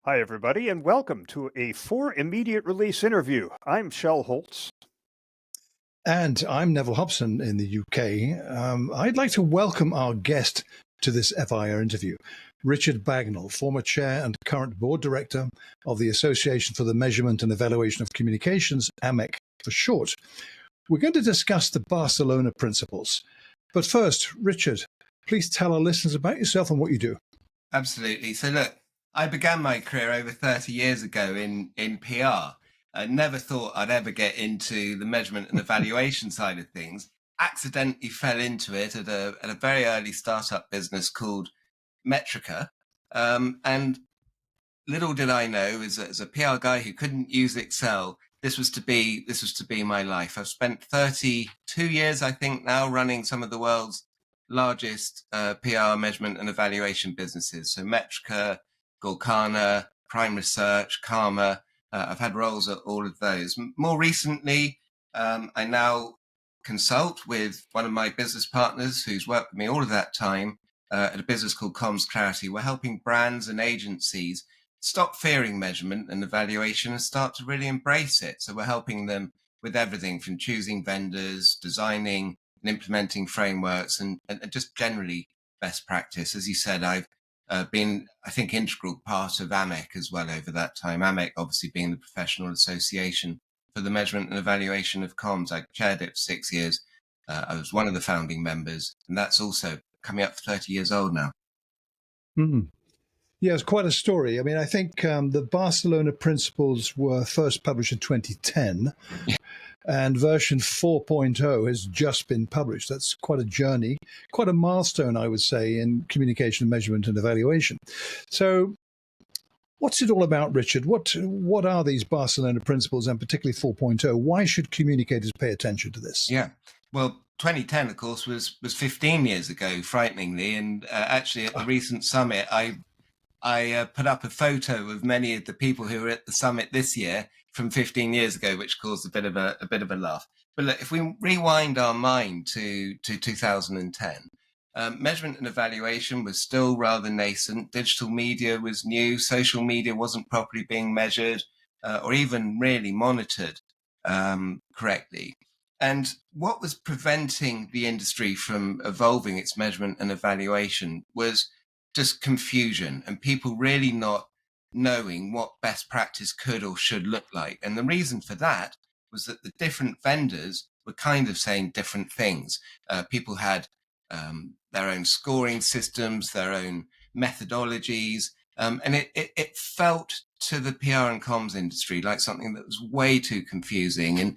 Hi, everybody, and welcome to a FIR immediate release interview. I'm Shel Holtz. And I'm Neville Hobson in the UK. I'd like to welcome our guest to this FIR interview, Richard Bagnall, former chair and current board director of the Association for the Measurement and Evaluation of Communications, AMEC for short. We're going to discuss the Barcelona Principles. But first, Richard, please tell our listeners about yourself and what you do. Absolutely. So look, I began my career over 30 years ago in PR. I never thought I'd ever get into the measurement and evaluation side of things. Accidentally fell into it at a very early startup business called Metrica. And little did I know, as a PR guy who couldn't use Excel, this was to be my life. I've spent 32 years, I think, now running some of the world's largest PR measurement and evaluation businesses. So Metrica, Gorkana, Prime Research, Karma. I've had roles at all of those. More recently, I now consult with one of my business partners who's worked with me all of that time at a business called Comms Clarity. We're helping brands and agencies stop fearing measurement and evaluation and start to really embrace it. So we're helping them with everything from choosing vendors, designing and implementing frameworks, and just generally best practice. As you said, I've been, I think, integral part of AMEC as well over that time. AMEC obviously being the professional association for the measurement and evaluation of comms. I chaired it for 6 years. I was one of the founding members, and that's also coming up for 30 years old now. Mm. Yeah, it's quite a story. I mean, I think the Barcelona Principles were first published in 2010, and version 4.0 has just been published. That's quite a journey, quite a milestone, I would say, in communication, measurement, and evaluation. So what's it all about, Richard? What are these Barcelona Principles, and particularly 4.0? Why should communicators pay attention to this? Yeah, well, 2010, of course, was 15 years ago, frighteningly. And actually, at the recent summit, I put up a photo of many of the people who were at the summit this year from 15 years ago, which caused a bit of a laugh. But look, if we rewind our mind to 2010, measurement and evaluation was still rather nascent. Digital media was new. Social media wasn't properly being measured or even really monitored correctly. And what was preventing the industry from evolving its measurement and evaluation was just confusion and people really not knowing what best practice could or should look like. And the reason for that was that the different vendors were kind of saying different things. People had their own scoring systems, their own methodologies, and it felt to the PR and comms industry like something that was way too confusing. And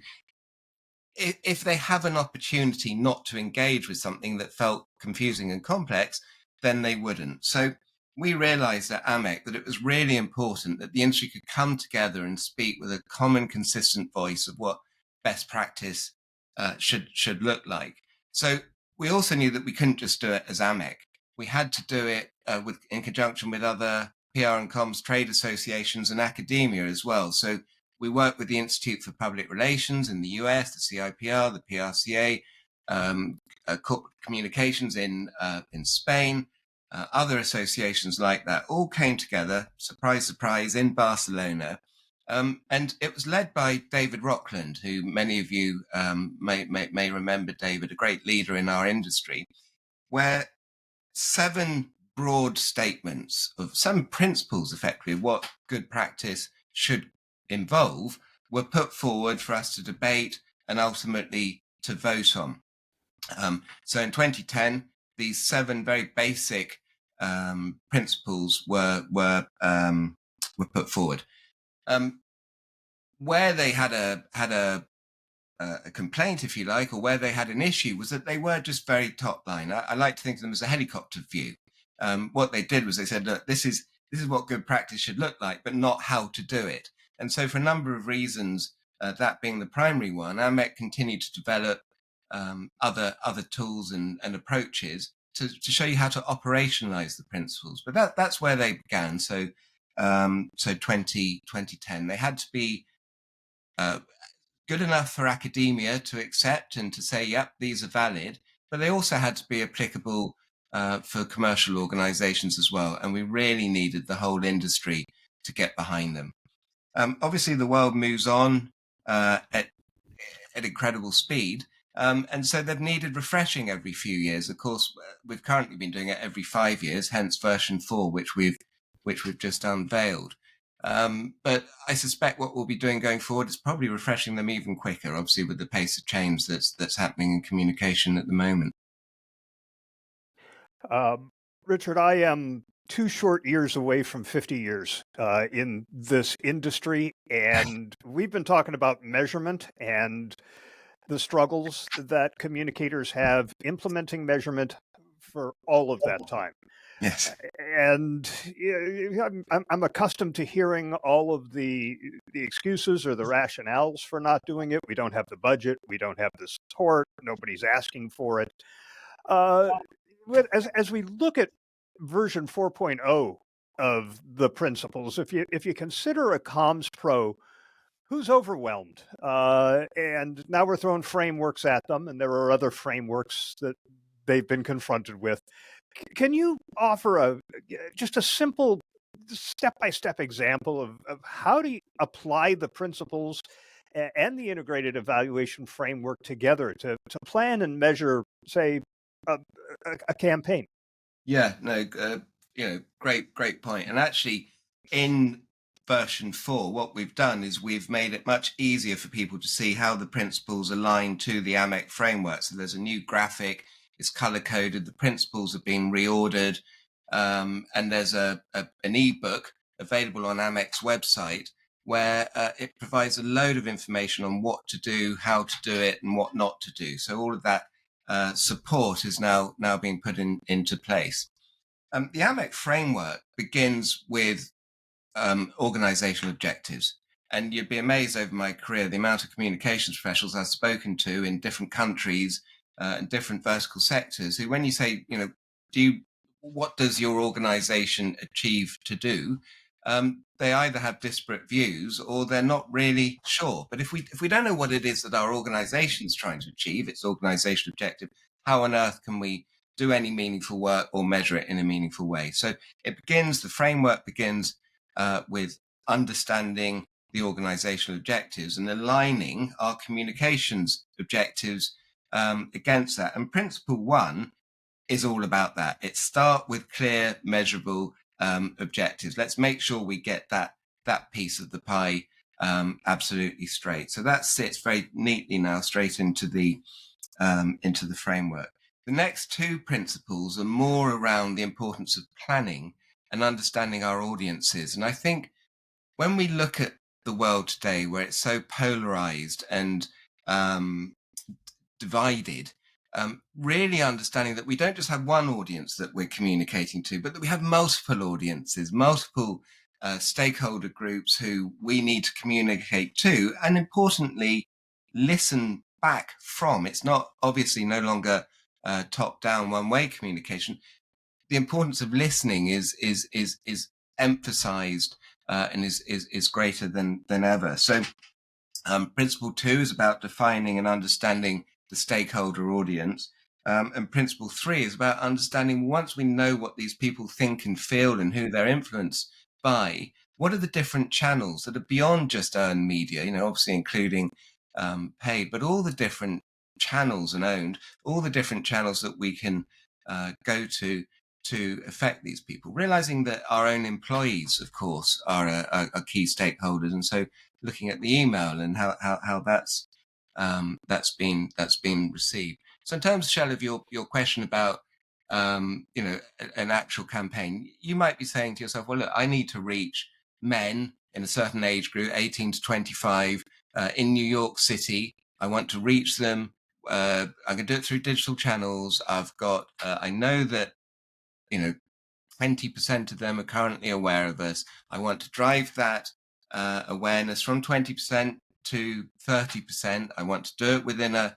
if they have an opportunity not to engage with something that felt confusing and complex, then they wouldn't. So we realized at AMEC that it was really important that the industry could come together and speak with a common, consistent voice of what best practice should look like. So we also knew that we couldn't just do it as AMEC. We had to do it in conjunction with other PR and comms trade associations and academia as well. So we work with the Institute for Public Relations in the US, the CIPR, the PRCA, corporate communications in Spain, other associations like that, all came together, surprise, surprise, in Barcelona. And it was led by David Rockland, who many of you may remember David, a great leader in our industry, where 7 broad statements of some principles, effectively, of what good practice should involve, were put forward for us to debate and ultimately to vote on. So in 2010, these 7 very basic principles were put forward. Where they had a complaint, if you like, or where they had an issue, was that they were just very top line. I like to think of them as a helicopter view. What they did was they said, look, this is what good practice should look like, but not how to do it. And so for a number of reasons, that being the primary one, AMEC continued to develop other tools and approaches to show you how to operationalize the principles. But that's where they began. So 2010, they had to be good enough for academia to accept and to say, yep, these are valid, but they also had to be applicable for commercial organizations as well. And we really needed the whole industry to get behind them. Obviously, the world moves on at incredible speed. And so they've needed refreshing every few years. Of course, we've currently been doing it every 5 years, hence version 4, which we've just unveiled. But I suspect what we'll be doing going forward is probably refreshing them even quicker, obviously with the pace of change that's happening in communication at the moment. Richard, I am 2 short years away from 50 years in this industry, and we've been talking about measurement and the struggles that communicators have implementing measurement for all of that time. Yes. And I'm accustomed to hearing all of the excuses or the rationales for not doing it. We don't have the budget. We don't have the support. Nobody's asking for it. As we look at version 4.0 of the principles, if you consider a comms pro who's overwhelmed, and now we're throwing frameworks at them, and there are other frameworks that they've been confronted with. Can you offer just a simple step-by-step example of how do you apply the principles and the integrated evaluation framework together to plan and measure, say, a campaign? Yeah, no, great point. And actually, in version 4, what we've done is we've made it much easier for people to see how the principles align to the AMEC framework. So there's a new graphic, it's color-coded, the principles have been reordered, and there's an ebook available on AMEC's website where it provides a load of information on what to do, how to do it, and what not to do. So all of that support is now being put into place. The AMEC framework begins with organizational objectives. And you'd be amazed over my career, the amount of communications professionals I've spoken to in different countries and different vertical sectors who, when you say, what does your organization achieve to do? They either have disparate views or they're not really sure. But if we don't know what it is that our organization is trying to achieve, its organizational objective, how on earth can we do any meaningful work or measure it in a meaningful way? So the framework begins with understanding the organizational objectives and aligning our communications objectives against that. And principle 1 is all about that. It starts with clear, measurable objectives. Let's make sure we get that piece of the pie absolutely straight. So that sits very neatly now straight into the framework. The next 2 principles are more around the importance of planning and understanding our audiences. And I think when we look at the world today, where it's so polarized and divided, really understanding that we don't just have one audience that we're communicating to, but that we have multiple audiences, multiple stakeholder groups who we need to communicate to, and importantly, listen back from. It's not obviously no longer top-down, one-way communication. The importance of listening is emphasized and is greater than ever. So principle 2 is about defining and understanding the stakeholder audience. And principle 3 is about understanding, once we know what these people think and feel and who they're influenced by, what are the different channels that are beyond just earned media, obviously including paid, but all the different channels and owned, all the different channels that we can go to affect these people, realizing that our own employees, of course, are key stakeholders. And so looking at the email and how that's been received. So in terms, Shell, of your question about an actual campaign, you might be saying to yourself, well, look, I need to reach men in a certain age group, 18 to 25, in New York City. I want to reach them. I can do it through digital channels. I've got, I know that, 20% of them are currently aware of us. I want to drive that awareness from 20% to 30%. I want to do it within a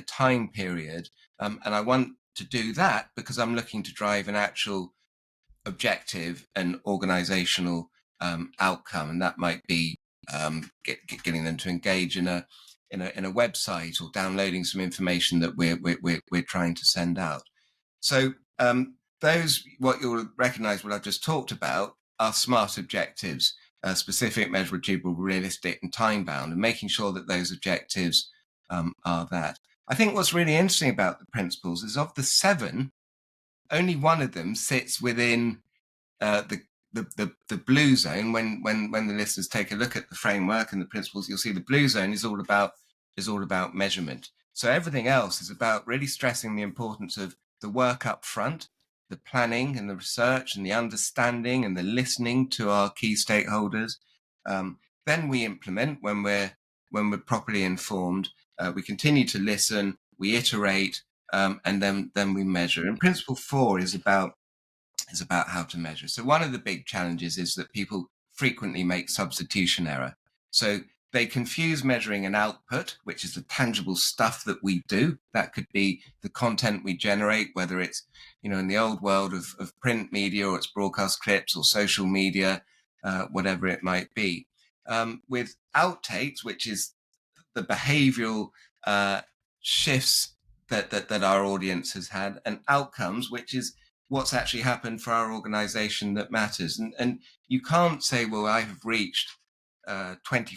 time period. And I want to do that because I'm looking to drive an actual objective and organizational outcome. And that might be getting them to engage in a website or downloading some information that we're trying to send out. So those, what you'll recognize what I've just talked about, are smart objectives, specific, measurable, achievable, realistic, and time-bound, and making sure that those objectives are that. I think what's really interesting about the principles is of the 7, only one of them sits within the blue zone. When the listeners take a look at the framework and the principles, you'll see the blue zone is all about measurement. So everything else is about really stressing the importance of the work up front, the planning and the research and the understanding and the listening to our key stakeholders. Then we implement when we're properly informed. We continue to listen, we iterate, and then we measure. And principle 4 is about how to measure. So one of the big challenges is that people frequently make substitution error. So they confuse measuring an output, which is the tangible stuff that we do. That could be the content we generate, whether it's, in the old world of print media, or it's broadcast clips or social media, whatever it might be. With outtakes, which is the behavioral shifts that our audience has had, and outcomes, which is what's actually happened for our organization that matters. And you can't say, well, I have reached 20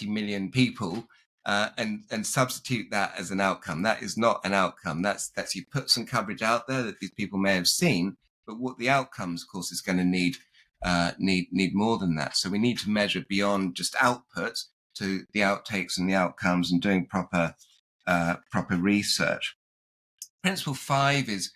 million people and substitute that as an outcome. That is not an outcome. That's you put some coverage out there that these people may have seen, but what the outcomes, of course, is going to need more than that. So we need to measure beyond just output to the outtakes and the outcomes, and doing proper research. Principle 5 is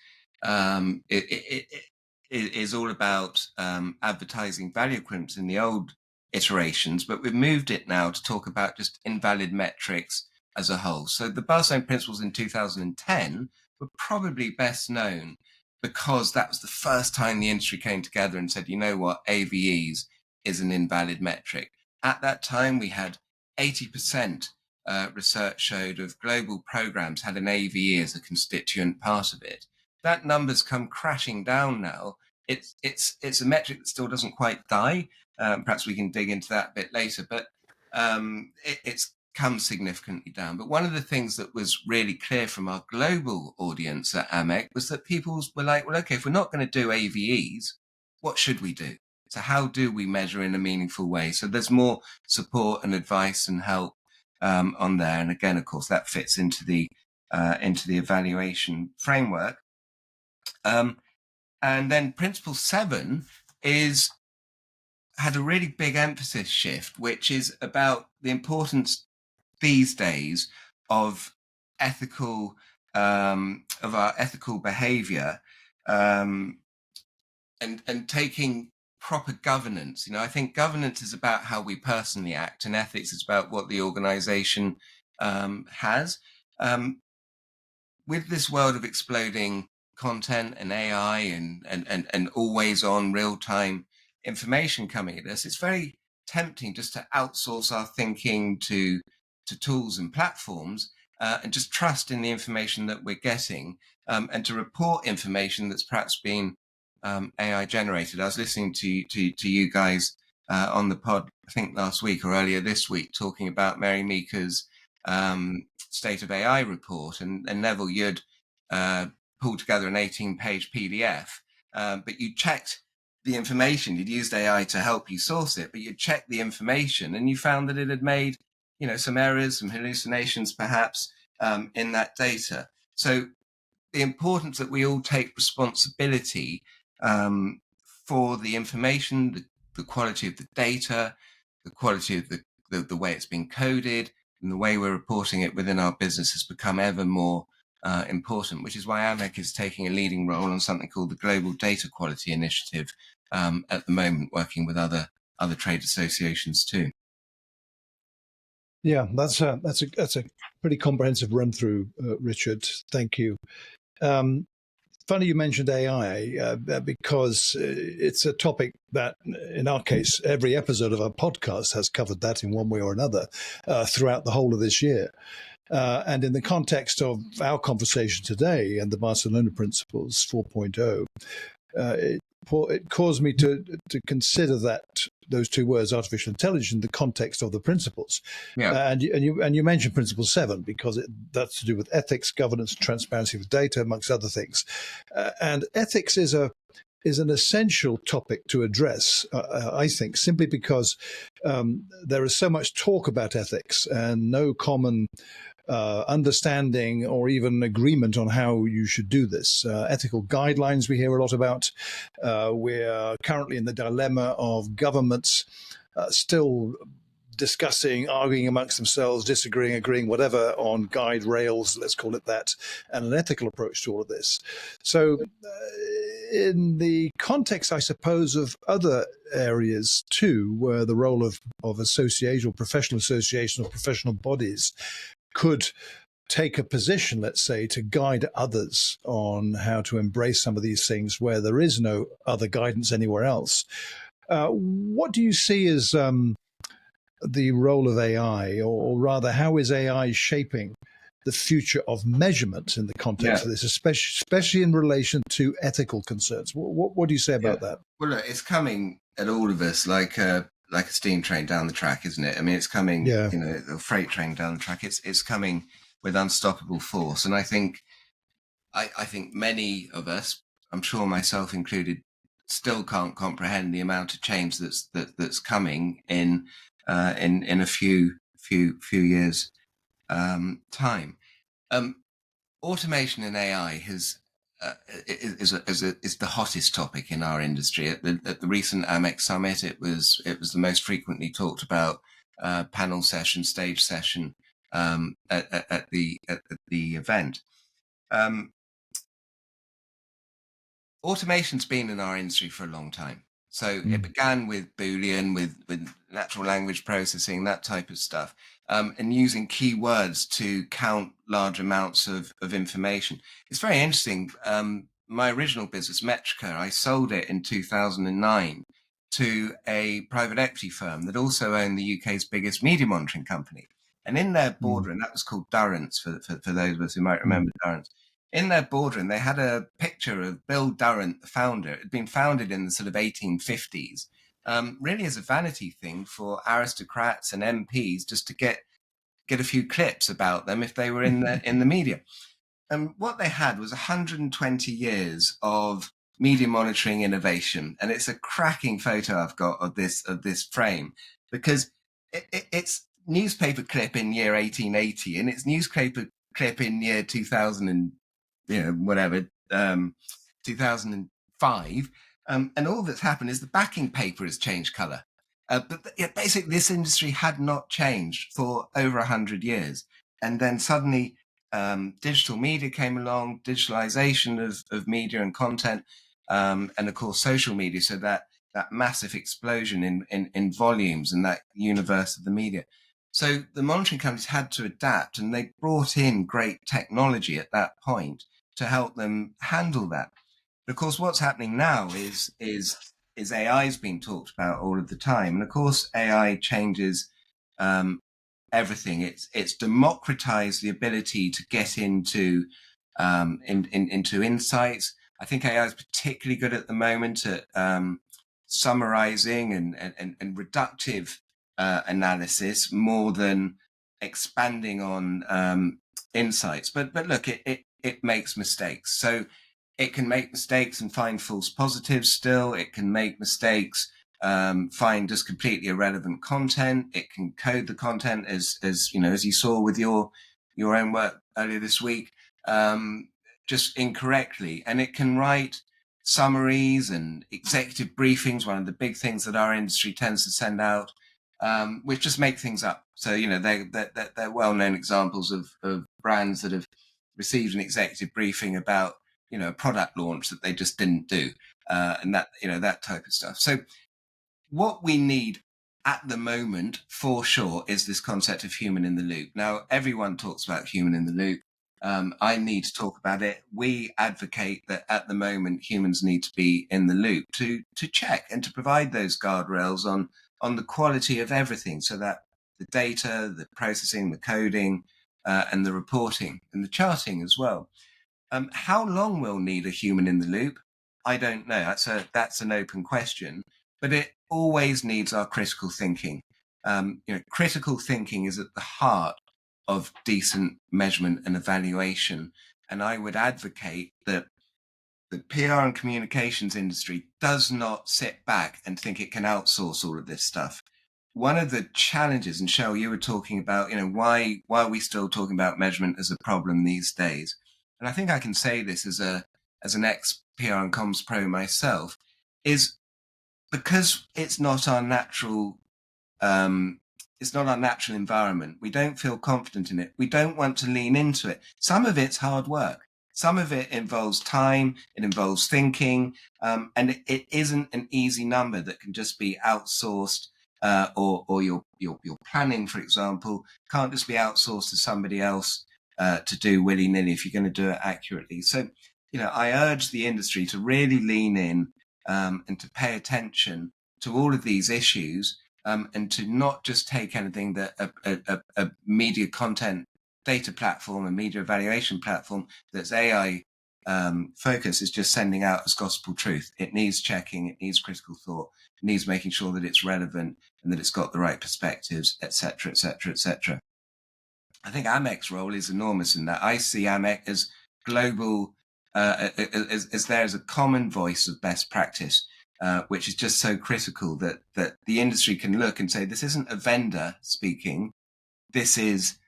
is all about advertising value equivalence in the old iterations, but we've moved it now to talk about just invalid metrics as a whole. So the Barcelona Principles in 2010 were probably best known because that was the first time the industry came together and said, you know what, AVEs is an invalid metric. At that time, we had 80% research showed of global programs had an AVE as a constituent part of it. That number's come crashing down now. It's a metric that still doesn't quite die. Perhaps we can dig into that a bit later, but it's come significantly down. But one of the things that was really clear from our global audience at AMEC was that people were like, well, okay, if we're not going to do AVEs, what should we do? So how do we measure in a meaningful way? So there's more support and advice and help on there. And again, of course, that fits into the evaluation framework. And then Principle 7 had a really big emphasis shift, which is about the importance these days of ethical of our ethical behavior and taking proper governance. I think governance is about how we personally act, and ethics is about what the organization has. With this world of exploding content and AI and always on real time information coming at us, it's very tempting just to outsource our thinking to tools and platforms and just trust in the information that we're getting and to report information that's perhaps been AI generated. I was listening to you guys on the pod, I think last week or earlier this week, talking about Mary Meeker's State of AI report, and Neville, you'd pulled together an 18-page PDF, but you checked the information. You'd used AI to help you source it, but you checked the information and you found that it had made, some errors, some hallucinations perhaps in that data. So the importance that we all take responsibility for the information, the quality of the data, the quality of the way it's been coded, and the way we're reporting it within our business has become ever more important, which is why AMEC is taking a leading role on something called the Global Data Quality Initiative at the moment, working with other trade associations too. Yeah, that's a pretty comprehensive run through, Richard. Thank you. Funny you mentioned AI because it's a topic that, in our case, every episode of our podcast has covered that in one way or another throughout the whole of this year. And in the context of our conversation today and the Barcelona Principles 4.0, it caused me to consider those two words, artificial intelligence, in the context of the principles. Yeah. And you mentioned Principle 7 because that's to do with ethics, governance, and transparency of data, amongst other things. And ethics is a is an essential topic to address, I think, simply because there is so much talk about ethics and no common understanding or even agreement on how you should do this. Ethical guidelines we hear a lot about. We're currently in the dilemma of governments still discussing, arguing amongst themselves, disagreeing, agreeing, whatever, on guide rails, let's call it that, and an ethical approach to all of this. So in the context, I suppose, of other areas too, where the role of association or professional association or professional bodies could take a position, let's say, to guide others on how to embrace some of these things where there is no other guidance anywhere else. What do you see as the role of AI, or rather, how is AI shaping the future of measurement in the context of this, especially in relation to ethical concerns? What do you say about that? Well, look, it's coming at all of us like a steam train down the track, isn't it? I mean, it's coming, a freight train down the track. It's coming with unstoppable force, and I think many of us, I'm sure myself included, still can't comprehend the amount of change that's coming in a few years time. Automation and AI is the hottest topic in our industry. At the recent AMEC summit, it was the most frequently talked about panel session, stage session at the event. Automation's been in our industry for a long time. So it began with Boolean, with natural language processing, that type of stuff, and using keywords to count large amounts of information. It's very interesting. My original business, Metrica, I sold it in 2009 to a private equity firm that also owned the UK's biggest media monitoring company. And in their boardroom, that was called Durrance, for those of us who might remember Durrance. In their boardroom, they had a picture of Bill Durrant, the founder. It had been founded in the sort of 1850s, really as a vanity thing for aristocrats and MPs, just to get a few clips about them if they were in the media. And what they had was 120 years of media monitoring innovation, and it's a cracking photo I've got of this frame, because it's newspaper clip in year 1880 and it's newspaper clip in year 2000 and 2005, and all that's happened is the backing paper has changed color. But basically, this industry had not changed for over 100 years, and then suddenly digital media came along, digitalization of media and content, and of course social media. So that massive explosion in volumes and that universe of the media. So the monitoring companies had to adapt, and they brought in great technology at that point to help them handle that. But of course, what's happening now is AI is being talked about all of the time, and of course, AI changes everything. It's democratized the ability to get into insights. I think AI is particularly good at the moment at summarizing and reductive analysis more than expanding on insights. But look, it makes mistakes. So it can make mistakes and find false positives still. It can make mistakes, find just completely irrelevant content. It can code the content as you saw with your own work earlier this week, just incorrectly. And it can write summaries and executive briefings, one of the big things that our industry tends to send out, which just make things up. So, they're well-known examples of brands that have received an executive briefing about, a product launch that they just didn't do, and that type of stuff. So what we need at the moment, for sure, is this concept of human in the loop. Now, everyone talks about human in the loop. I need to talk about it. We advocate that at the moment, humans need to be in the loop to check and to provide those guardrails on the quality of everything, so that the data, the processing, the coding, and the reporting and the charting as well. How long we'll need a human in the loop, I don't know. That's an open question, but it always needs our critical thinking. Critical thinking is at the heart of decent measurement and evaluation. And I would advocate that the PR and communications industry does not sit back and think it can outsource all of this stuff. One of the challenges, and Cheryl, you were talking about, why are we still talking about measurement as a problem these days? And I think I can say this as an ex PR and comms pro myself, is because it's not our natural environment. We don't feel confident in it. We don't want to lean into it. Some of it's hard work. Some of it involves time. It involves thinking, and it isn't an easy number that can just be outsourced. Or your planning, for example, can't just be outsourced to somebody else to do willy-nilly if you're going to do it accurately. So, I urge the industry to really lean in and to pay attention to all of these issues, and to not just take anything that a media content data platform, a media evaluation platform that's AI focus is just sending out as gospel truth. It needs checking, it needs critical thought, it needs making sure that it's relevant and that it's got the right perspectives, etc., etc., etc. I think AMEC's role is enormous in that. I see AMEC as global, as there as a common voice of best practice, which is just so critical that the industry can look and say, this isn't a vendor speaking, this is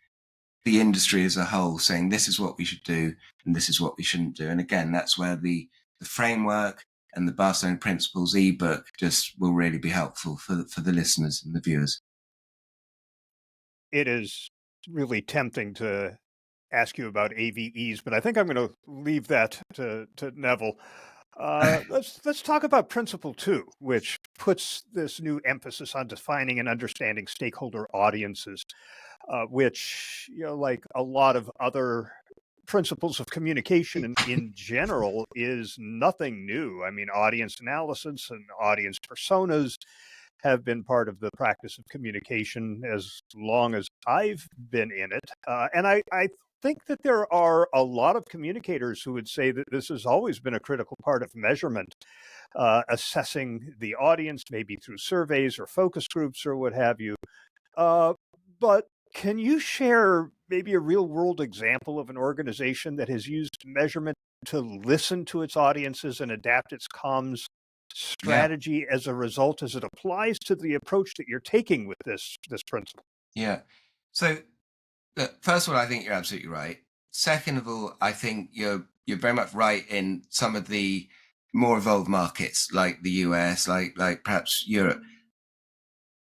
the industry as a whole saying this is what we should do and this is what we shouldn't do. And again, that's where the framework and the Barcelona Principles ebook just will really be helpful for the listeners and the viewers. It is really tempting to ask you about AVEs, but I think I'm going to leave that to Neville. Let's talk about Principle 2, which puts this new emphasis on defining and understanding stakeholder audiences, which, like a lot of other principles of communication in general, is nothing new. I mean, audience analysis and audience personas have been part of the practice of communication as long as I've been in it. And I think that there are a lot of communicators who would say that this has always been a critical part of measurement, assessing the audience, maybe through surveys or focus groups or what have you. But can you share maybe a real world example of an organization that has used measurement to listen to its audiences and adapt its comms strategy as a result, as it applies to the approach that you're taking with this principle? Yeah. So first of all, I think you're absolutely right. Second of all, I think you're very much right in some of the more evolved markets like the US, like perhaps Europe.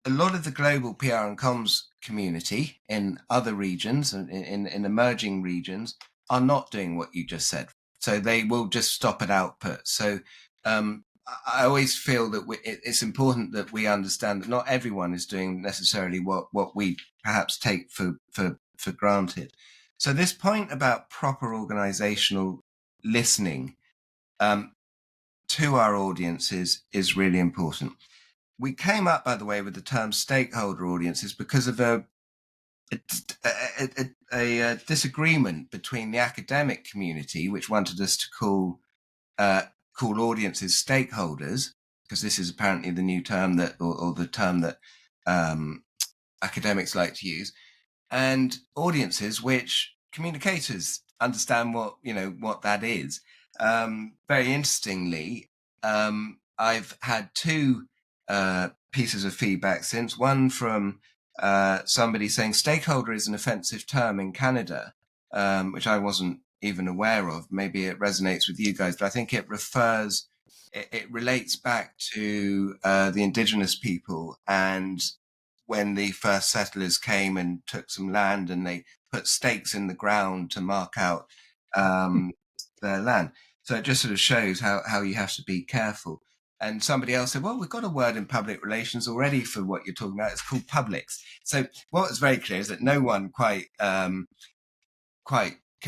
A lot of the global PR and comms community in other regions and in emerging regions are not doing what you just said. So they will just stop at output. So I always feel that it's important that we understand that not everyone is doing necessarily what we perhaps take for granted. So this point about proper organizational listening to our audiences is really important. We came up, by the way, with the term stakeholder audiences because of a disagreement between the academic community, which wanted us to call audiences stakeholders, because this is apparently the new term that, or the term that academics like to use, and audiences, which communicators understand what that is. Very interestingly, I've had two pieces of feedback since. One from somebody saying stakeholder is an offensive term in Canada, which I wasn't even aware of. Maybe it resonates with you guys, but I think it relates back to the indigenous people, and when the first settlers came and took some land and they put stakes in the ground to mark out their land. So it just sort of shows how you have to be careful. And somebody else said, well, we've got a word in public relations already for what you're talking about. It's called publics. So what was very clear is that no one quite can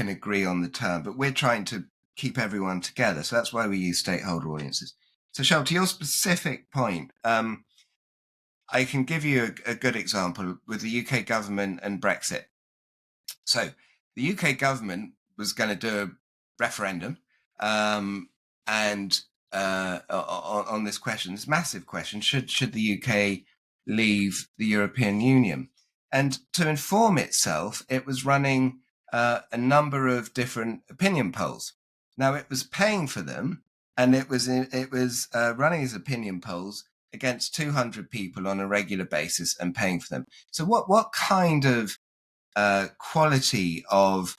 agree on the term, but we're trying to keep everyone together. So that's why we use stakeholder audiences. So Cheryl, to your specific point, I can give you a good example with the UK government and Brexit. So the UK government was going to do a referendum on this question, this massive question: should the UK leave the European Union? And to inform itself, it was running a number of different opinion polls. Now, it was paying for them and it was running his opinion polls against 200 people on a regular basis and paying for them. So what kind of quality of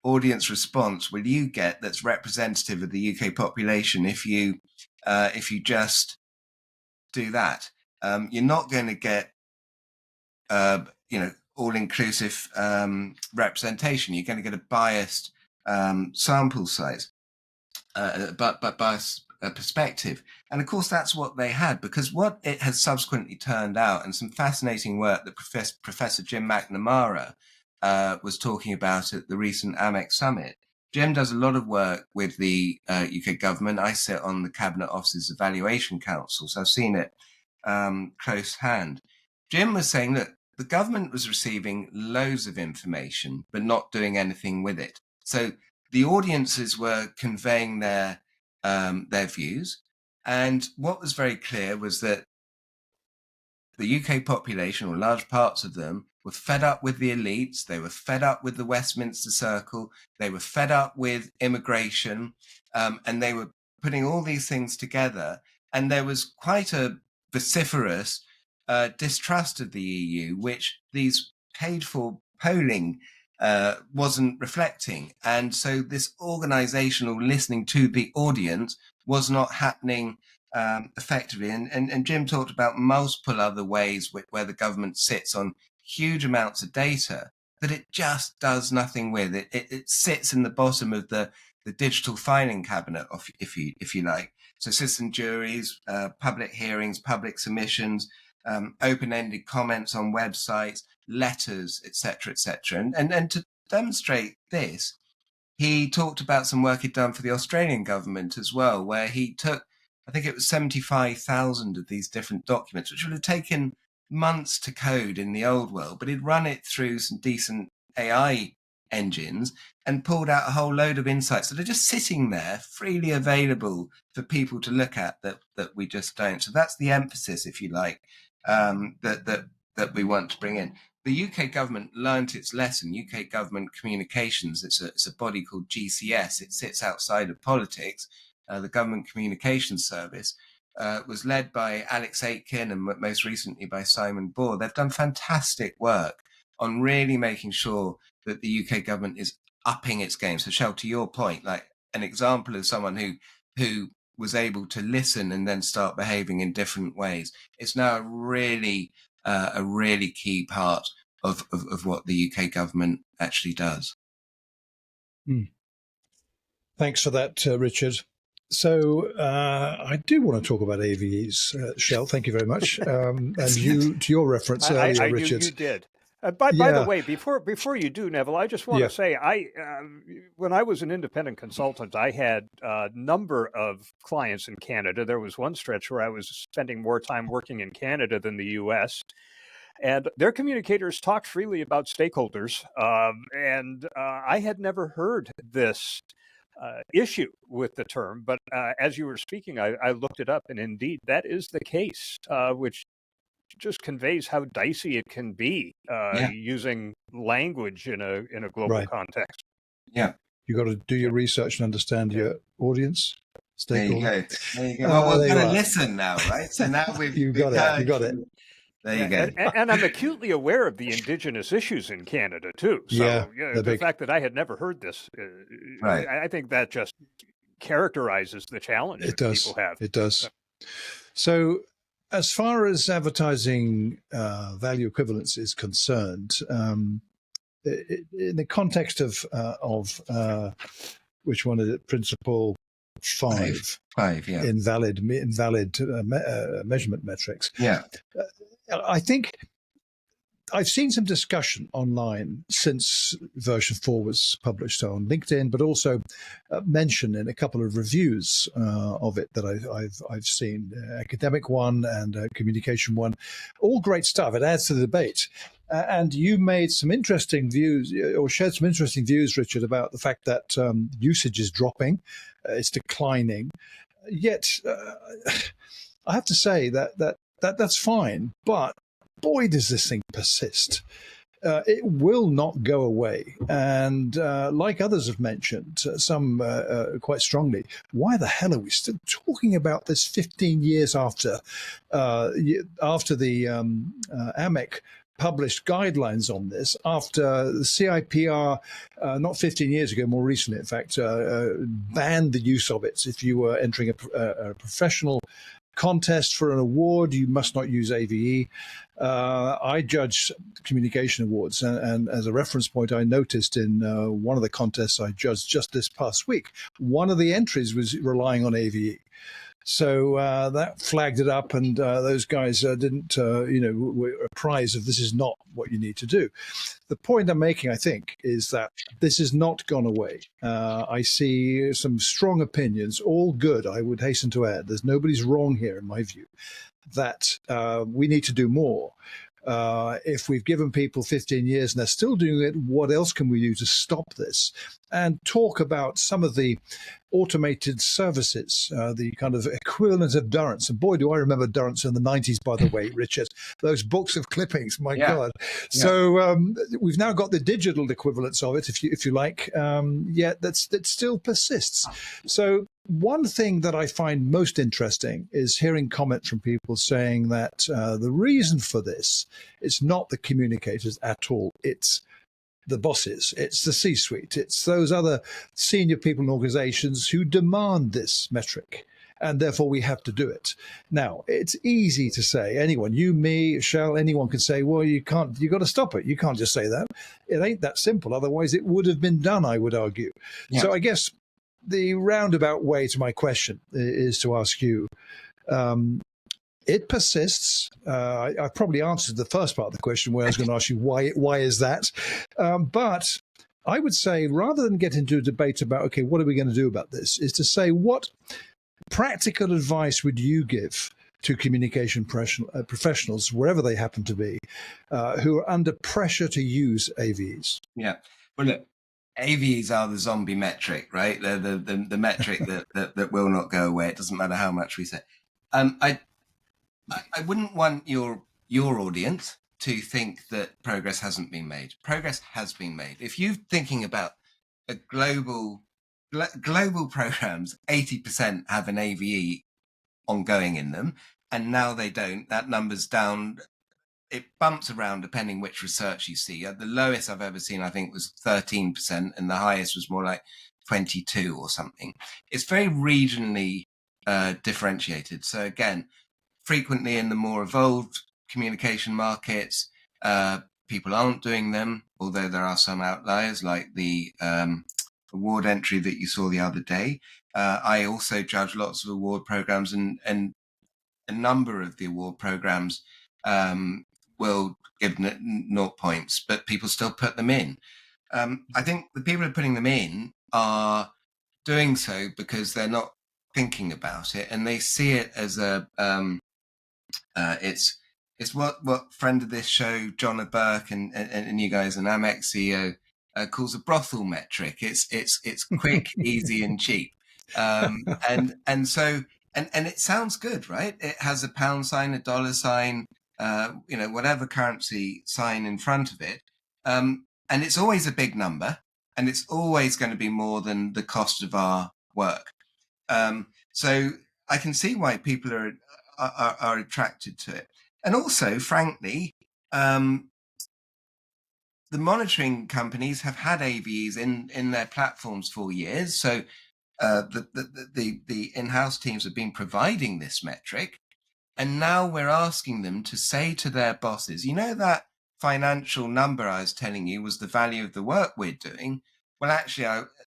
audience response will you get that's representative of the UK population if you just do that? You're not going to get all-inclusive representation. You're going to get a biased sample size, but biased perspective. And of course, that's what they had, because what it has subsequently turned out, and some fascinating work that Professor Jim McNamara was talking about at the recent AMEC summit. Jim does a lot of work with the UK government. I sit on the Cabinet Office's Evaluation Council, so I've seen it close hand. Jim was saying that the government was receiving loads of information, but not doing anything with it. So the audiences were conveying their views. And what was very clear was that the UK population, or large parts of them, were fed up with the elites. They were fed up with the Westminster Circle. They were fed up with immigration. And they were putting all these things together. And there was quite a vociferous distrust of the EU, which these paid-for polling wasn't reflecting. And so this organizational listening to the audience was not happening effectively. And Jim talked about multiple other ways where the government sits on huge amounts of data that it just does nothing with. It sits in the bottom of the digital filing cabinet, if you like. So citizen juries, public hearings, public submissions, open-ended comments on websites, letters, etc., etc. And to demonstrate this, he talked about some work he'd done for the Australian government as well, where he took, I think it was 75,000 of these different documents, which would have taken months to code in the old world, but he'd run it through some decent AI engines and pulled out a whole load of insights that are just sitting there, freely available for people to look at, that we just don't. So that's the emphasis, if you like, that we want to bring in. The UK government learnt its lesson. UK government communications, it's a body called GCS. It sits outside of politics. The Government Communications Service was led by Alex Aitken and most recently by Simon Bohr. They've done fantastic work on really making sure that the UK government is upping its game. So, Shel, to your point, like an example of someone who was able to listen and then start behaving in different ways. It's now a really key part of what the UK government actually does. Thanks for that, Richard. So I do want to talk about AVEs, Shel. Thank you very much. And you, to your reference earlier, Richard. You did. By the way, before you do, Neville, I just want to say, when I was an independent consultant, I had a number of clients in Canada. There was one stretch where I was spending more time working in Canada than the U.S., and their communicators talked freely about stakeholders, and I had never heard this issue with the term, but as you were speaking, I looked it up, and indeed, that is the case, which just conveys how dicey it can be using language in a global context. Yeah, you got to do your research and understand your audience. Stakeholder. There you go. Well, we're going to listen now, right? So now you got it. There you go. And I'm acutely aware of the Indigenous issues in Canada, too. So the fact that I had never heard this, I think that just characterizes the challenge that people have. It does. So as far as advertising value equivalence is concerned, in the context of which one is it? Principle 5. 5, yeah. Invalid measurement metrics. Yeah. I think I've seen some discussion online since version 4 was published on LinkedIn, but also mentioned in a couple of reviews of it that I've seen, academic one and communication one. All great stuff. It adds to the debate. And you made some interesting views, or shared some interesting views, Richard, about the fact that usage is dropping, it's declining. Yet, I have to say that's fine, but boy, does this thing persist. it will not go away. And like others have mentioned, some quite strongly, why the hell are we still talking about this 15 years after the AMEC published guidelines on this, after the CIPR, not 15 years ago, more recently, in fact, banned the use of it. If you were entering a professional contest for an award, you must not use AVE. I judge communication awards, and as a reference point, I noticed in one of the contests I judged just this past week, one of the entries was relying on AVE. So that flagged it up, and those guys didn't, were apprised of this is not what you need to do. The point I'm making, I think, is that this has not gone away. I see some strong opinions, all good, I would hasten to add. Nobody's wrong here, in my view, that we need to do more. If we've given people 15 years and they're still doing it, what else can we do to stop this? And talk about some of the automated services, the kind of equivalent of Durrance. And boy, do I remember Durrance in the 90s, by the way, Richard. Those books of clippings, my God. Yeah. So we've now got the digital equivalents of it, if you like, yet that still persists. So one thing that I find most interesting is hearing comment from people saying that the reason for this is not the communicators at all. It's the bosses, it's the C-suite, it's those other senior people in organizations who demand this metric, and therefore we have to do it. Now, it's easy to say, anyone, you, me, Shell, anyone can say, well, you got to stop it. You can't just say that. It ain't that simple. Otherwise, it would have been done, I would argue. Yeah. So I guess the roundabout way to my question is to ask you, it persists. I probably answered the first part of the question where I was going to ask you why is that? But I would say, rather than get into a debate about, okay, what are we going to do about this, is to say, what practical advice would you give to communication professionals, wherever they happen to be, who are under pressure to use AVs? Yeah. Well, look, AVs are the zombie metric, right? They're the metric that will not go away. It doesn't matter how much we say. I wouldn't want your audience to think that progress hasn't been made. Progress has been made. If you're thinking about a global programs, 80% have an AVE ongoing in them, and now they don't. That number's down. It bumps around depending which research you see. The lowest I've ever seen, I think, was 13%, and the highest was more like 22 or something. It's very regionally differentiated. So again, frequently in the more evolved communication markets, people aren't doing them, although there are some outliers like the award entry that you saw the other day. I also judge lots of award programs, and a number of the award programs will give 0 points, but people still put them in. I think the people who are putting them in are doing so because they're not thinking about it, and they see it as a it's what friend of this show, John O'Burke, and you guys, an AMEC CEO, calls a brothel metric. It's quick, easy, and cheap, and so it sounds good, right? It has a pound sign, a dollar sign, whatever currency sign in front of it, and it's always a big number, and it's always going to be more than the cost of our work. So I can see why people are attracted to it. And also, frankly, the monitoring companies have had AVEs in their platforms for years. So the in-house teams have been providing this metric. And now we're asking them to say to their bosses, that financial number I was telling you was the value of the work we're doing. Well, actually,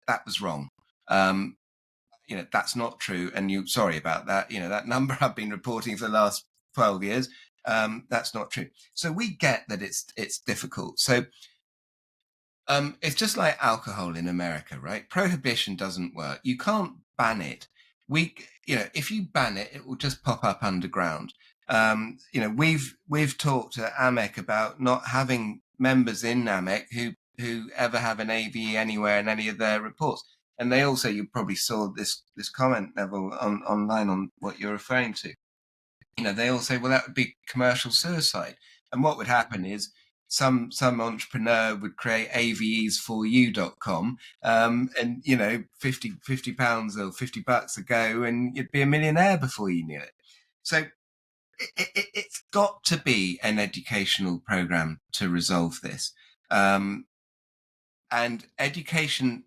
that was wrong. That's not true. And sorry about that. That number I've been reporting for the last 12 years. That's not true. So we get that it's difficult. So it's just like alcohol in America, right? Prohibition doesn't work. You can't ban it. If you ban it, it will just pop up underground. We've talked to AMEC about not having members in AMEC who ever have an AV anywhere in any of their reports. And they also, you probably saw this comment level online on what you're referring to. They all say, well, that would be commercial suicide. And what would happen is some entrepreneur would create avesforyou.com, and, you know, 50 pounds or $50 a go, and you'd be a millionaire before you knew it. So it's got to be an educational program to resolve this. And education,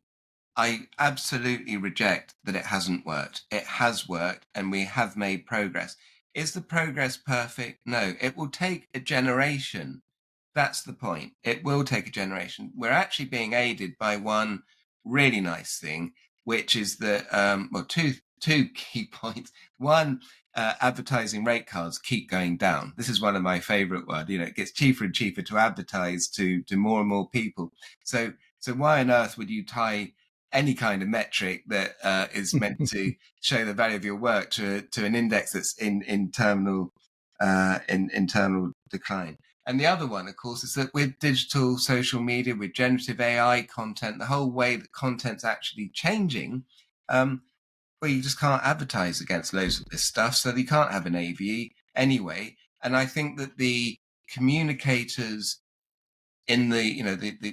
I absolutely reject that it hasn't worked. It has worked, and we have made progress. Is the progress perfect? No, it will take a generation. That's the point. It will take a generation. We're actually being aided by one really nice thing, which is that, well, two key points. One, advertising rate cards keep going down. This is one of my favorite ones. You know, it gets cheaper and cheaper to advertise to more and more people. So why on earth would you tie any kind of metric that is meant to show the value of your work to an index that's in terminal decline? And the other one, of course, is that with digital social media, with generative AI content, the whole way that content's actually changing, well, you just can't advertise against loads of this stuff, so you can't have an AVE anyway. And I think that the communicators in the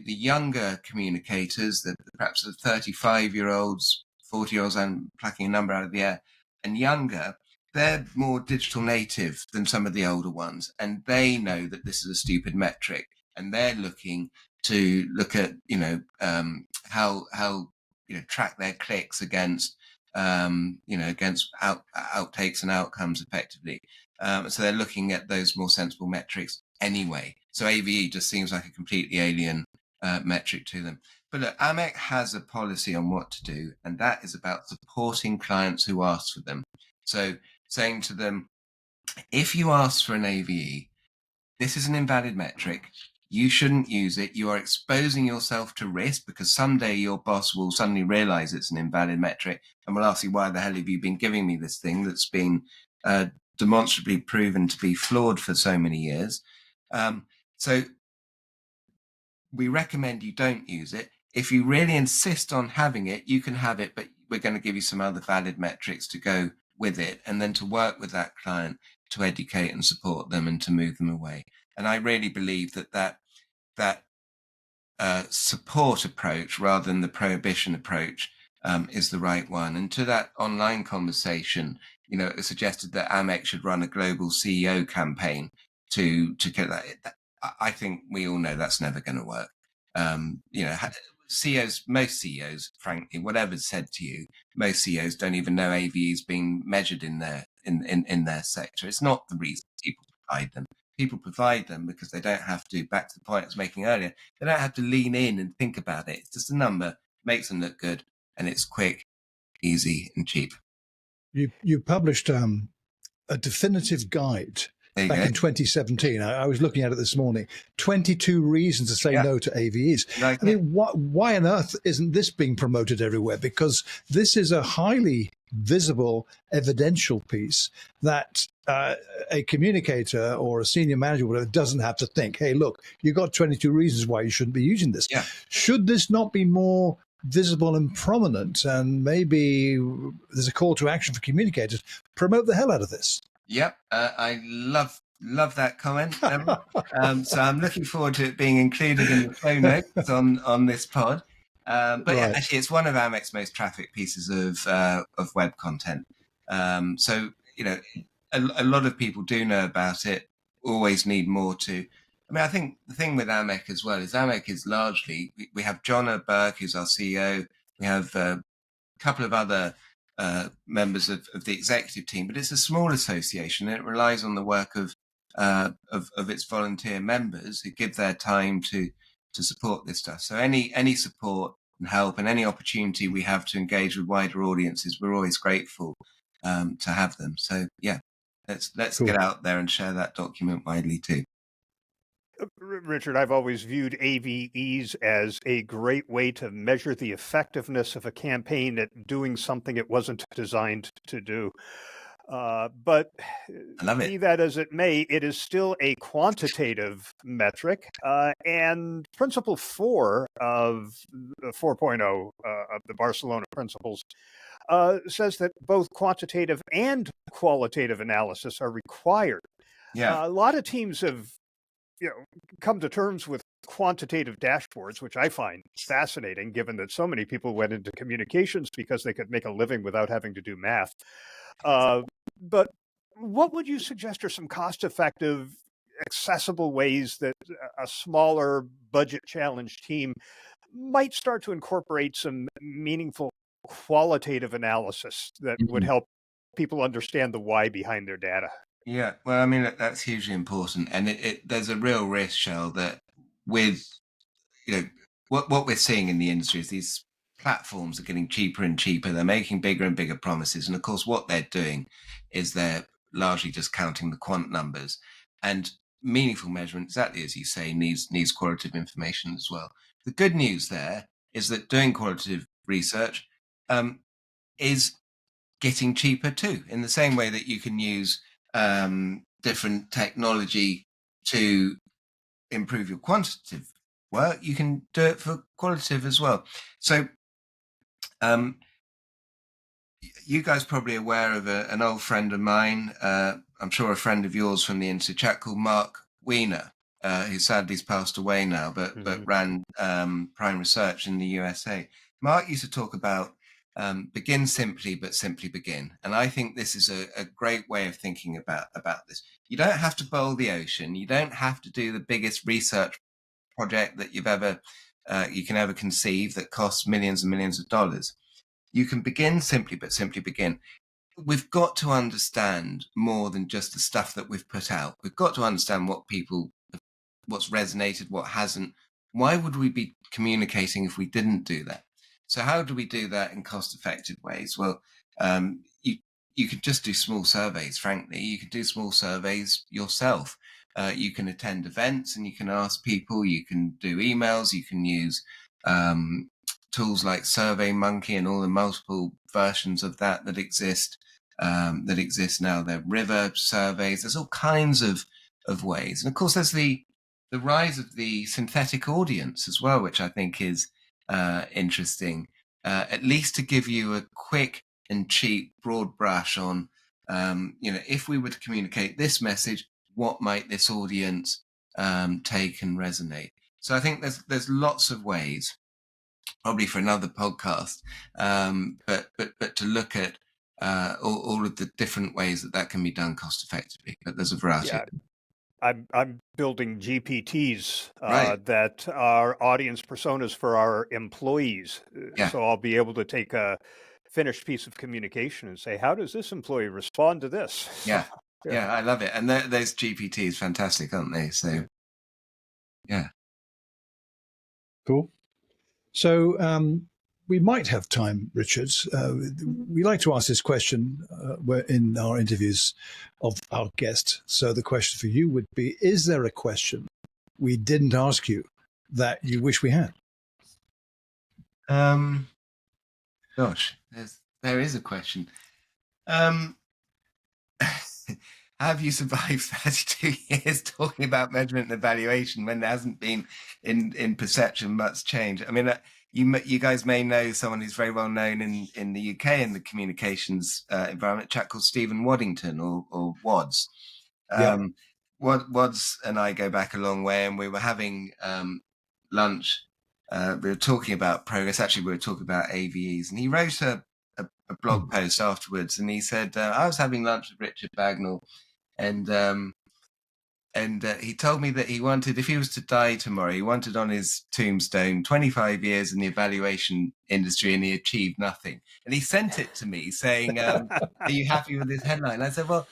younger communicators, that perhaps the 35-year-olds, 40-year-olds, I'm plucking a number out of the air, and younger, they're more digital native than some of the older ones, and they know that this is a stupid metric, and they're looking at how track their clicks against outtakes and outcomes effectively. So they're looking at those more sensible metrics anyway. So AVE just seems like a completely alien metric to them. But look, AMEC has a policy on what to do, and that is about supporting clients who ask for them. So saying to them, if you ask for an AVE, this is an invalid metric. You shouldn't use it. You are exposing yourself to risk, because someday your boss will suddenly realize it's an invalid metric and will ask you, why the hell have you been giving me this thing that's been demonstrably proven to be flawed for so many years? So we recommend you don't use it. If you really insist on having it, you can have it, but we're going to give you some other valid metrics to go with it, and then to work with that client to educate and support them and to move them away. And I really believe that support approach rather than the prohibition approach is the right one. And to that online conversation, you know, it suggested that AMEC should run a global CEO campaign to get that. I think we all know that's never going to work. Most CEOs, frankly, whatever's said to you, most CEOs don't even know AVEs being measured in their sector. It's not the reason people provide them. People provide them because they don't have to, back to the point I was making earlier, they don't have to lean in and think about it. It's just a number, makes them look good, and it's quick, easy, and cheap. You published a definitive guide back in 2017. I was looking at it this morning. 22 reasons to say no to AVEs. I mean, why on earth isn't this being promoted everywhere? Because this is a highly visible, evidential piece that a communicator or a senior manager, whatever, doesn't have to think, hey, look, you've got 22 reasons why you shouldn't be using this. Yeah. Should this not be more visible and prominent? And maybe there's a call to action for communicators. Promote the hell out of this. Yep, I love that comment. So I'm looking forward to it being included in the show notes on this pod. But right. Actually, it's one of AMEC's most trafficked pieces of web content. So you know, a lot of people do know about it. Always need more to. I mean, I think the thing with AMEC as well is AMEC is largely, we have John Burke, who's our CEO. We have a couple of other members of the executive team, but it's a small association, and it relies on the work of its volunteer members who give their time to support this stuff. So any support and help and any opportunity we have to engage with wider audiences, we're always grateful to have them. So yeah, let's cool. Get out there and share that document widely too. Richard, I've always viewed AVEs as a great way to measure the effectiveness of a campaign at doing something it wasn't designed to do. But I love it. Be that as it may, it is still a quantitative metric. And Principle 4 of 4.0 of the Barcelona Principles says that both quantitative and qualitative analysis are required. Yeah. A lot of teams have come to terms with quantitative dashboards, which I find fascinating, given that so many people went into communications because they could make a living without having to do math. But what would you suggest are some cost-effective, accessible ways that a smaller budget-challenged team might start to incorporate some meaningful qualitative analysis that would help people understand the why behind their data? Yeah, well, I mean, that's hugely important. And there's a real risk, Shell, that with, what we're seeing in the industry is these platforms are getting cheaper and cheaper. They're making bigger and bigger promises. And of course, what they're doing is they're largely just counting the quant numbers. And meaningful measurement, exactly as you say, needs qualitative information as well. The good news there is that doing qualitative research is getting cheaper too, in the same way that you can use different technology to improve your quantitative work, you can do it for qualitative as well. So you guys probably aware of an old friend of mine, I'm sure a friend of yours from the Insta chat, called Mark Wiener, who sadly's passed away now, but ran Prime Research in the USA. Mark used to talk about begin simply, but simply begin. And I think this is a great way of thinking about this. You don't have to boil the ocean. You don't have to do the biggest research project that you can ever conceive that costs millions and millions of dollars. You can begin simply, but simply begin. We've got to understand more than just the stuff that we've put out. We've got to understand what's resonated, what hasn't. Why would we be communicating if we didn't do that? So how do we do that in cost-effective ways? Well, you could just do small surveys, frankly. You could do small surveys yourself. You can attend events and you can ask people. You can do emails. You can use tools like SurveyMonkey and all the multiple versions of that exist now. There are river surveys. There's all kinds of ways. And of course, there's the rise of the synthetic audience as well, which I think is interesting, at least to give you a quick and cheap broad brush on, if we were to communicate this message, what might this audience take and resonate? So I think there's lots of ways, probably for another podcast, but to look at all of the different ways that can be done cost effectively. But there's a variety. Yeah. I'm building GPTs Right. that are audience personas for our employees. Yeah. So I'll be able to take a finished piece of communication and say, how does this employee respond to this? Yeah. Yeah, I love it. And those GPTs, fantastic, aren't they? So, yeah. Cool. So we might have time, Richard. We like to ask this question in our interviews of our guest. So the question for you would be, is there a question we didn't ask you that you wish we had? Gosh, there is a question. Have you survived 32 years talking about measurement and evaluation when there hasn't been in perception much change? I mean, you guys may know someone who's very well known in the UK in the communications environment, a chap called Stephen Waddington or Wads. Wads and I go back a long way, and we were having lunch. We were talking about progress. Actually, we were talking about AVEs, and he wrote a blog post afterwards, and he said, I was having lunch with Richard Bagnall, and he told me that he wanted, if he was to die tomorrow, he wanted on his tombstone 25 years in the evaluation industry, and he achieved nothing. And he sent it to me saying, are you happy with this headline? I said, well,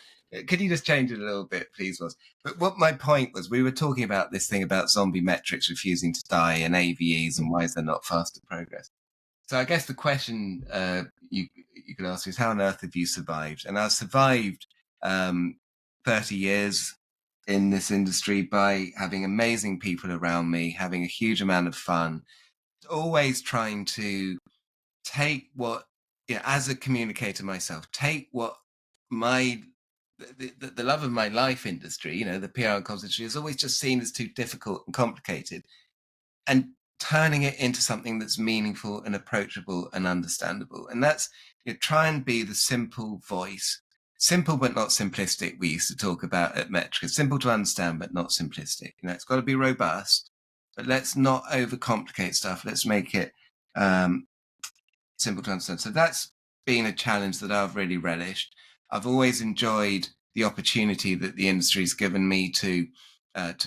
could you just change it a little bit, please, Was? But what my point was, we were talking about this thing about zombie metrics refusing to die and AVEs and why is there not faster progress? So I guess the question you could ask is, how on earth have you survived? And I've survived 30 years in this industry by having amazing people around me, having a huge amount of fun, always trying to take what, as a communicator myself, take what the love of my life industry, the PR and comms industry, is always just seen as too difficult and complicated, and turning it into something that's meaningful and approachable and understandable. And that's, try and be the simple voice simple but not simplistic, we used to talk about at Metrica. Simple to understand but not simplistic. It's got to be robust, but let's not overcomplicate stuff. Let's make it simple to understand. So that's been a challenge that I've really relished. I've always enjoyed the opportunity that the industry's given me to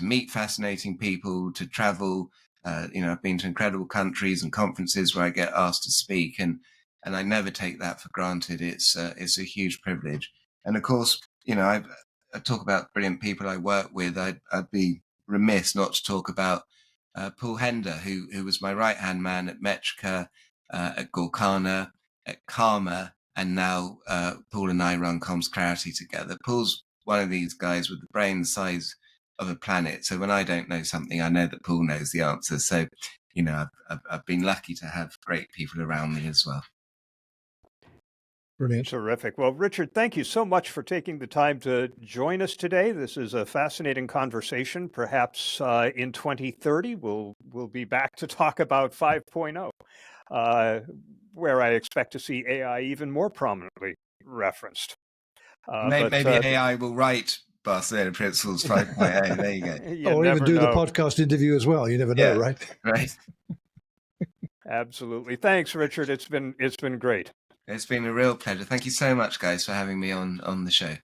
meet fascinating people, to travel. I've been to incredible countries and conferences where I get asked to speak, and I never take that for granted. It's a huge privilege. And of course, I talk about brilliant people I work with. I'd be remiss not to talk about Paul Hender, who was my right-hand man at Metrica, at Gorkana, at Karma, and now Paul and I run Comms Clarity together. Paul's one of these guys with the brain the size of a planet. So when I don't know something, I know that Paul knows the answer. So, I've been lucky to have great people around me as well. Brilliant. Terrific. Well, Richard, thank you so much for taking the time to join us today. This is a fascinating conversation. Perhaps in 2030, we'll be back to talk about 5.0, where I expect to see AI even more prominently referenced. Maybe AI will write Barcelona Principles 5.0. There you go. Or even do the podcast interview as well. You never know, right? Right. Absolutely. Thanks, Richard. It's been great. It's been a real pleasure. Thank you so much, guys, for having me on the show.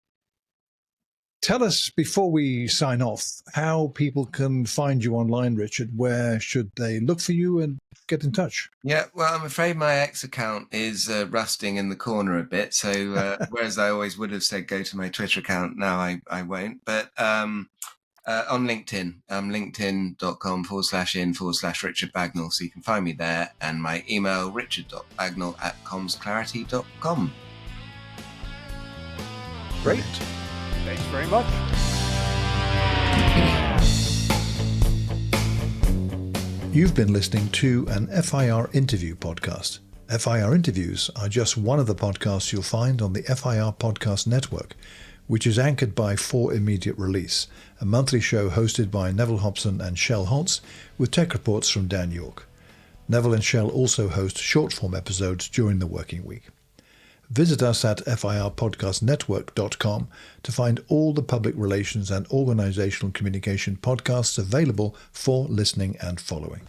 Tell us, before we sign off, how people can find you online, Richard. Where should they look for you and get in touch? Yeah, well, I'm afraid my X account is rusting in the corner a bit. So whereas I always would have said go to my Twitter account, now I won't. But on LinkedIn, linkedin.com/in/Richard Bagnall. So you can find me there, and my email, richard.bagnall@commsclarity.com. Great. Thanks very much. You've been listening to an FIR Interview podcast. FIR Interviews are just one of the podcasts you'll find on the FIR Podcast Network, which is anchored by For Immediate Release, a monthly show hosted by Neville Hobson and Shell Holtz, with tech reports from Dan York. Neville and Shell also host short-form episodes during the working week. Visit us at firpodcastnetwork.com to find all the public relations and organizational communication podcasts available for listening and following.